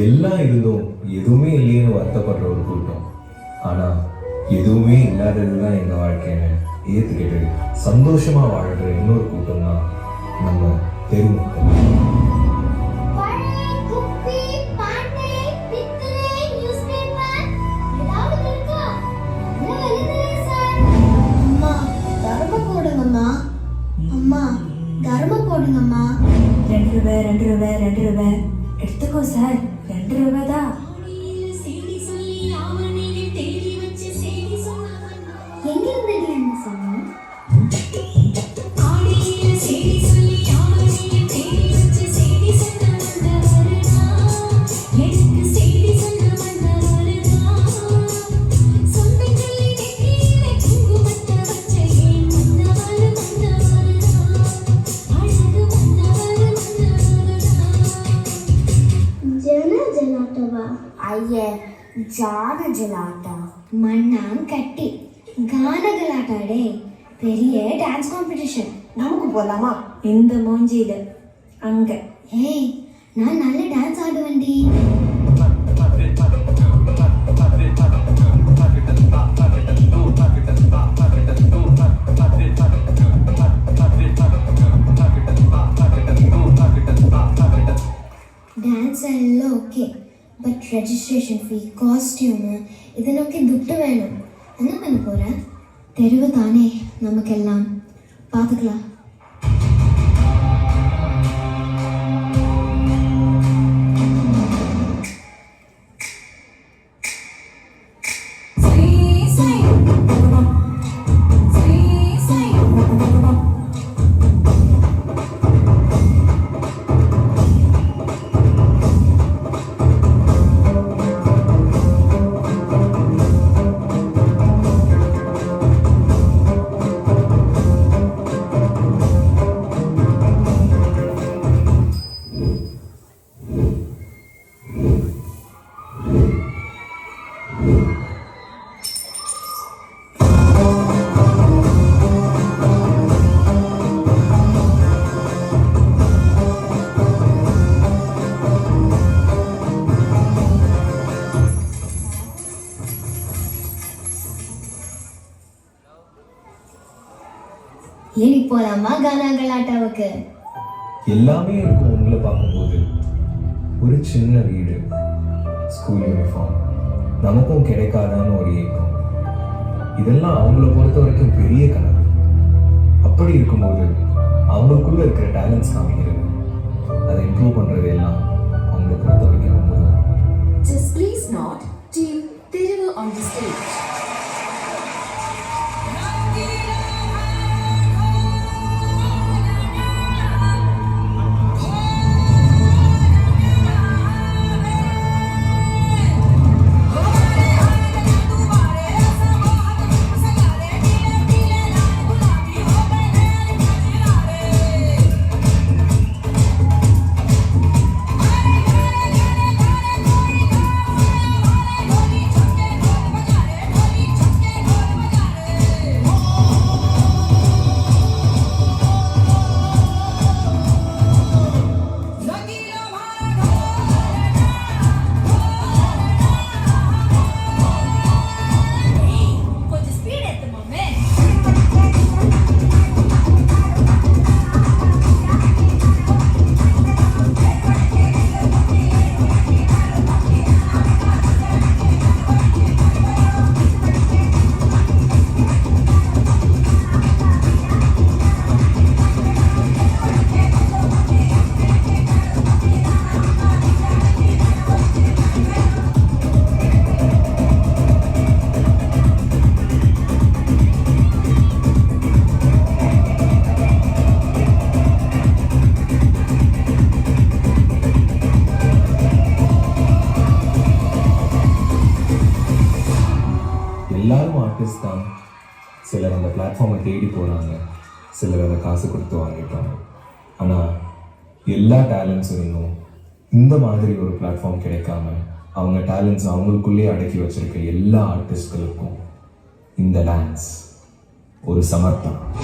எல்லாம் இருந்தும் எதுவுமே இல்லைன்னு வருத்தப்படுற ஒரு கூட்டம். ஆனால் எதுவுமே இல்லாதது தான் எங்கள் வாழ்க்கைன்னு ஏற்றுக்கிட்டு சந்தோஷமாக வாழ்கிற இன்னொரு கூட்டம் தான் நம்ம தெருமக்கள். அம்மா தர்மம் போடுங்கம்மா. 2 ரூபாய் எடுத்துக்கோ சார். 2 ரூபாய் தான். எங்க இருந்து சொன்னோம்? ஐயே, ஜான ஜலாட்டா, மண்ணாம் கட்டி கான கலாட்டாடே, பெரிய டான்ஸ் காம்படிஷன். நமக்கு போலாமா? இந்த மூஞ்சியில அங்க. ஏய், நான் நல்ல டான்ஸ் ஆடுவேன்டி. டான்ஸ் எல்லாம் okay, but registration fee, costume இது நமக்கு துட்டு வேணும். என்ன பண்ண போற? தெருவு தானே நமக்கெல்லாம், பார்த்துக்கலாம். ஏன் போலாமா கானா கலாட்டாவுக்கு? எல்லாமே இருக்கும். உங்களை பார்க்கும்போது ஒரு சின்ன வீடு, ஸ்கூல் யூனிஃபார்ம், நமக்கும் கிடைக்காதான்னு ஒரு ஏக்கம். இதெல்லாம் அவங்கள பொறுத்த வரைக்கும் பெரிய கனவு. அப்படி இருக்கும்போது அவங்களுக்குள்ள இருக்கிற டேலண்ட்ஸ் காமிக்கிறது, அதை இம்ப்ரூவ் பண்ணுறது எல்லாம் அவங்கள பொறுத்த வரைக்கும் ரொம்ப தான். Just please not team Thiruvu on the stage. எல்லாரும் ஆர்டிஸ்ட் தான். சிலர் அந்த பிளாட்ஃபார்மை தேடி போகிறாங்க, சிலர் அதை காசு கொடுத்து வாங்கிட்டாங்க. ஆனால் எல்லா டேலண்ட்ஸும் இன்னும் இந்த மாதிரி ஒரு பிளாட்ஃபார்ம் கிடைக்காம அவங்க டேலண்ட்ஸ் அவங்களுக்குள்ளேயே அடக்கி வச்சிருக்க எல்லா ஆர்டிஸ்ட்களுக்கும் இந்த டான்ஸ் ஒரு சமர்ப்பணம்.